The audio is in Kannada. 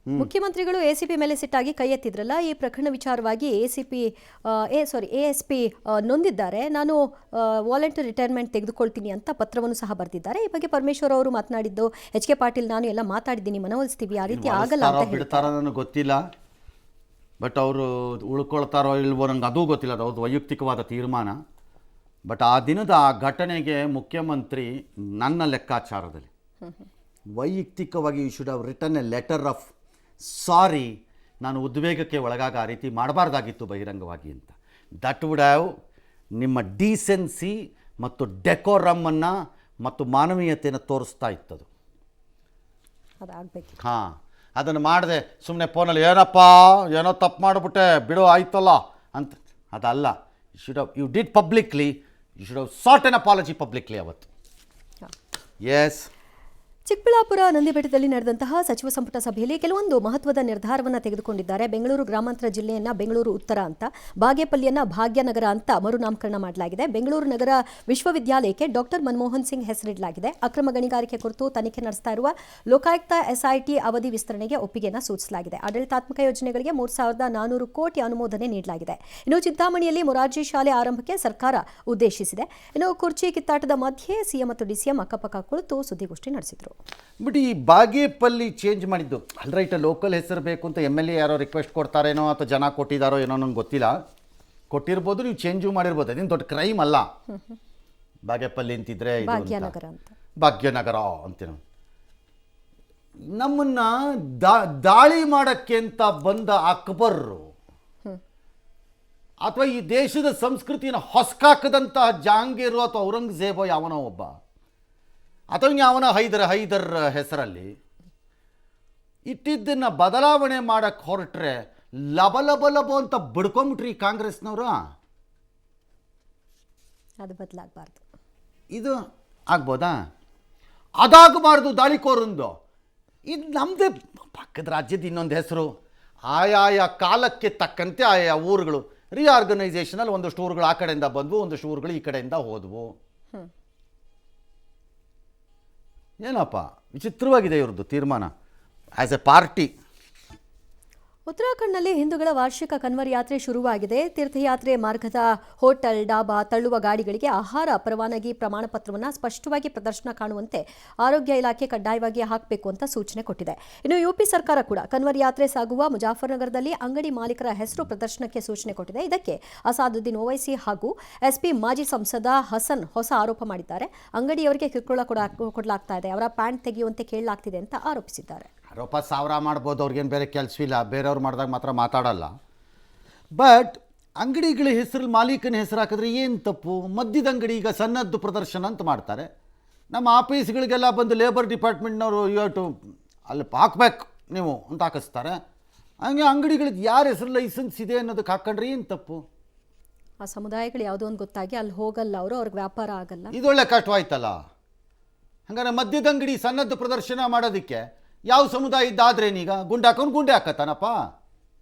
ಮುಖ್ಯಮಂತ್ರಿಗಳು ಎಸಿಪಿ ಮೇಲೆ ಸಿಟ್ಟಾಗಿ ಕೈ ಎತ್ತಿದ್ರಲ್ಲ, ಈ ಪ್ರಕರಣ ವಿಚಾರವಾಗಿ ಎಎಸ್ಪಿ ನೊಂದಿದ್ದಾರೆ. ನಾನು ವಾಲಂಟಿಯರ್ ರಿಟೈರ್ಮೆಂಟ್ ತೆಗೆದುಕೊಳ್ತೀನಿ ಅಂತ ಪತ್ರವನ್ನು ಸಹ ಬರೆದಿದ್ದಾರೆ. ಈ ಬಗ್ಗೆ ಪರಮೇಶ್ವರ್ ಅವರು ಮಾತನಾಡಿದ್ದು, HK ಪಾಟೀಲ್ ನಾನು ಎಲ್ಲ ಮಾತಾಡಿದ್ದೀನಿ, ಮನವೊಲಿಸ್ತೀವಿ, ಆ ರೀತಿ ಆಗಲ್ಲ ಅಂತ ಹೇಳ್ತಾರೆ. ನನಗೆ ಗೊತ್ತಿಲ್ಲ, ಬಟ್ ಅವರು ಉಳ್ಕೊಳ್ತಾರೋ ಇಲ್ವೋ ನಂಗೆ ಅದೂ ಗೊತ್ತಿಲ್ಲ, ಅದು ಅವ್ರದ್ದು ವೈಯಕ್ತಿಕವಾದ ತೀರ್ಮಾನ. ಬಟ್ ಆ ದಿನದ ಆ ಘಟನೆಗೆ ಮುಖ್ಯಮಂತ್ರಿ ನನ್ನ ಲೆಕ್ಕಾಚಾರದಲ್ಲಿ ವೈಯಕ್ತಿಕವಾಗಿ you should have written a letter of sorry, ನಾನು ಉದ್ವೇಗಕ್ಕೆ ಒಳಗಾಗ ಆ ರೀತಿ ಮಾಡಬಾರ್ದಾಗಿತ್ತು ಬಹಿರಂಗವಾಗಿ ಅಂತ. ದಟ್ ವುಡ್ ಹ್ಯಾವ್ ನಿಮ್ಮ ಡೀಸೆನ್ಸಿ ಮತ್ತು ಡೆಕೋರಮ್ಮನ್ನು ಮತ್ತು ಮಾನವೀಯತೆಯನ್ನು ತೋರಿಸ್ತಾ ಇತ್ತದು. ಹಾಂ, ಅದನ್ನು ಮಾಡದೆ ಸುಮ್ಮನೆ ಫೋನಲ್ಲಿ ಏನೋ ತಪ್ಪು ಮಾಡಿಬಿಟ್ಟೆ ಬಿಡು ಆಯ್ತಲ್ಲ ಅಂತ ಅದಲ್ಲ. You did publicly, you should have sought an apology publicly ಅವತ್ತು. ಎಸ್. ಚಿಕ್ಕಬಳ್ಳಾಪುರ ನಂದಿಬೆಟ್ಟದಲ್ಲಿ ನಡೆದಂತಹ ಸಚಿವ ಸಂಪುಟ ಸಭೆಯಲ್ಲಿ ಕೆಲವೊಂದು ಮಹತ್ವದ ನಿರ್ಧಾರವನ್ನು ತೆಗೆದುಕೊಂಡಿದ್ದಾರೆ. ಬೆಂಗಳೂರು ಗ್ರಾಮಾಂತರ ಜಿಲ್ಲೆಯನ್ನು ಬೆಂಗಳೂರು ಉತ್ತರ ಅಂತ, ಬಾಗೇಪಲ್ಲಿಯನ್ನು ಭಾಗ್ಯನಗರ ಅಂತ ಮರುನಾಮಕರಣ ಮಾಡಲಾಗಿದೆ. ಬೆಂಗಳೂರು ನಗರ ವಿಶ್ವವಿದ್ಯಾಲಯಕ್ಕೆ ಡಾಕ್ಟರ್ ಮನಮೋಹನ್ ಸಿಂಗ್ ಹೆಸರಿಡಲಾಗಿದೆ. ಅಕ್ರಮ ಗಣಿಗಾರಿಕೆ ಕುರಿತು ತನಿಖೆ ನಡೆಸ್ತಾ ಇರುವ ಲೋಕಾಯುಕ್ತ SIT ಅವಧಿ ವಿಸ್ತರಣೆಗೆ ಒಪ್ಪಿಗೆಯನ್ನು ಸೂಚಿಸಲಾಗಿದೆ. ಆಡಳಿತಾತ್ಮಕ ಯೋಜನೆಗಳಿಗೆ 3,400 ಕೋಟಿ ಅನುಮೋದನೆ ನೀಡಲಾಗಿದೆ. ಇನ್ನು ಚಿಂತಾಮಣಿಯಲ್ಲಿ ಮೊರಾರ್ಜಿ ಶಾಲೆ ಆರಂಭಕ್ಕೆ ಸರ್ಕಾರ ಉದ್ದೇಶಿಸಿದೆ. ಇನ್ನು ಕುರ್ಚಿ ಕಿತ್ತಾಟದ ಮಧ್ಯೆ ಸಿಎಂ ಮತ್ತು DCM ಅಕ್ಕಪಕ್ಕ ಕುಳಿತು ಸುದ್ದಿಗೋಷ್ಠಿ ನಡೆಸಿದರು. ಬಟ್ ಈ ಬಾಗೇಪಲ್ಲಿ ಚೇಂಜ್ ಮಾಡಿದ್ದು ಅಲ್ರೈಟ್, ಲೋಕಲ್ ಹೆಸರು ಬೇಕು ಅಂತ MLA ಯಾರೋ ರಿಕ್ವೆಸ್ಟ್ ಕೊಡ್ತಾರೇನೋ ಅಥವಾ ಜನ ಕೊಟ್ಟಿದ್ದಾರೋ ಏನೋ ನಂಗೆ ಗೊತ್ತಿಲ್ಲ. ಕೊಟ್ಟಿರ್ಬೋದು, ನೀವು ಚೇಂಜು ಮಾಡಿರ್ಬೋದು, ಅದೇನು ದೊಡ್ಡ ಕ್ರೈಮ್ ಅಲ್ಲ. ಬಾಗೇಪಲ್ಲಿ ಅಂತಿದ್ರೆ ಭಾಗ್ಯನಗರ ಅಂತೀವಿ. ನಮ್ಮನ್ನು ದಾಳಿ ಮಾಡೋಕ್ಕೆ ಅಂತ ಬಂದ ಅಕ್ಬರ್ರು ಅಥವಾ ಈ ದೇಶದ ಸಂಸ್ಕೃತಿಯನ್ನು ಹೊಸಕಾಕದಂತಹ ಜಹಾಂಗೀರು ಅಥವಾ ಔರಂಗಜೇಬೋ ಯಾವನೋ ಒಬ್ಬ ಅಥವಾ ಯಾವನ ಹೈದರ್ ಹೆಸರಲ್ಲಿ ಇಟ್ಟಿದ್ದನ್ನು ಬದಲಾವಣೆ ಮಾಡಕ್ಕೆ ಹೊರಟ್ರೆ ಲಬೋ ಅಂತ ಬಿಡ್ಕೊಂಬಿಟ್ರಿ ಕಾಂಗ್ರೆಸ್ನವರು. ಅದು ಬದಲಾಗಬಾರ್ದು, ಇದು ಆಗ್ಬೋದಾ? ಅದಾಗಬಾರ್ದು ದಾಳಿಕೋರೊಂದು. ಇದು ನಮ್ಮದೇ ಪಕ್ಕದ ರಾಜ್ಯದ ಇನ್ನೊಂದು ಹೆಸರು. ಆಯಾಯ ಕಾಲಕ್ಕೆ ತಕ್ಕಂತೆ ಆಯಾ ಊರುಗಳು ರಿಆರ್ಗನೈಸೇಷನಲ್ಲಿ ಒಂದಷ್ಟು ಊರುಗಳು ಆ ಕಡೆಯಿಂದ ಬಂದವು, ಒಂದಷ್ಟು ಊರುಗಳು ಈ ಕಡೆಯಿಂದ ಹೋದವು. ಏನಪ್ಪ ವಿಚಿತ್ರವಾಗಿದೆ ಇವ್ರದ್ದು ತೀರ್ಮಾನ ಆ್ಯಸ್ ಎ ಪಾರ್ಟಿ. ಉತ್ತರಾಖಂಡ್ನಲ್ಲಿ ಹಿಂದೂಗಳ ವಾರ್ಷಿಕ ಕನ್ವರ್ ಯಾತ್ರೆ ಶುರುವಾಗಿದೆ. ತೀರ್ಥಯಾತ್ರೆ ಮಾರ್ಗದ ಹೋಟೆಲ್, ಡಾಬಾ, ತಳ್ಳುವ ಗಾಡಿಗಳಿಗೆ ಆಹಾರ ಪರವಾನಗಿ ಪ್ರಮಾಣ ಪತ್ರವನ್ನು ಸ್ಪಷ್ಟವಾಗಿ ಪ್ರದರ್ಶನ ಕಾಣುವಂತೆ ಆರೋಗ್ಯ ಇಲಾಖೆ ಕಡ್ಡಾಯವಾಗಿ ಹಾಕಬೇಕು ಅಂತ ಸೂಚನೆ ಕೊಟ್ಟಿದೆ. ಇನ್ನು UP ಸರ್ಕಾರ ಕೂಡ ಕನ್ವರ್ ಯಾತ್ರೆ ಸಾಗುವ ಮುಜಾಫರ್ನಗರದಲ್ಲಿ ಅಂಗಡಿ ಮಾಲೀಕರ ಹೆಸರು ಪ್ರದರ್ಶನಕ್ಕೆ ಸೂಚನೆ ಕೊಟ್ಟಿದೆ. ಇದಕ್ಕೆ ಅಸಾದುದ್ದೀನ್ ಓವೈಸಿ ಹಾಗೂ SP ಮಾಜಿ ಸಂಸದ ಹಸನ್ ಹೊಸ ಆರೋಪ ಮಾಡಿದ್ದಾರೆ. ಅಂಗಡಿಯವರಿಗೆ ಕಿರುಕುಳ ಕೊಡಲಾಗ್ತಾ ಇದೆ, ಅವರ ಪ್ಯಾಂಟ್ ತೆಗೆಯುವಂತೆ ಕೇಳಲಾಗ್ತಿದೆ ಅಂತ ಆರೋಪಿಸಿದ್ದಾರೆ. ಆರೋಪ 1000 ಮಾಡ್ಬೋದು, ಅವ್ರಿಗೇನು ಬೇರೆ ಕೆಲಸವಿಲ್ಲ, ಬೇರೆಯವ್ರು ಮಾಡಿದಾಗ ಮಾತ್ರ ಮಾತಾಡಲ್ಲ. ಬಟ್ ಅಂಗಡಿಗಳ ಹೆಸರು ಮಾಲೀಕನ ಹೆಸರು ಹಾಕಿದ್ರೆ ಏನು ತಪ್ಪು? ಮದ್ಯದ ಅಂಗಡಿ ಈಗ ಸನ್ನದ್ದು ಪ್ರದರ್ಶನ ಅಂತ ಮಾಡ್ತಾರೆ. ನಮ್ಮ ಆಫೀಸ್ಗಳಿಗೆಲ್ಲ ಬಂದು ಲೇಬರ್ ಡಿಪಾರ್ಟ್ಮೆಂಟ್ನವರು ಇವತ್ತು ಅಲ್ಲಿ ಹಾಕ್ಬೇಕು ನೀವು ಅಂತ ಹಾಕಿಸ್ತಾರೆ. ಹಂಗೆ ಅಂಗಡಿಗಳಿಗೆ ಯಾರ ಹೆಸರು ಲೈಸೆನ್ಸ್ ಇದೆ ಅನ್ನೋದಕ್ಕೆ ಹಾಕೊಂಡ್ರೆ ಏನು ತಪ್ಪು? ಆ ಸಮುದಾಯಗಳು ಯಾವುದೋ ಒಂದು ಗೊತ್ತಾಗಿ ಅಲ್ಲಿ ಹೋಗಲ್ಲ, ಅವ್ರಿಗೆ ವ್ಯಾಪಾರ ಆಗಲ್ಲ. ಇದೊಳ್ಳೆ ಕಷ್ಟವಾಯ್ತಲ್ಲ. ಹಂಗಾರೆ ಮದ್ಯದ ಅಂಗಡಿ ಸನ್ನದ್ದು ಪ್ರದರ್ಶನ ಮಾಡೋದಕ್ಕೆ ಯಾವ ಸಮುದಾಯ ಇದ್ದಾದ್ರೇನೀಗ ಗುಂಡು ಹಾಕೊಂಡು ಗುಂಡೆ ಹಾಕತ್ತಾನಪ್ಪ.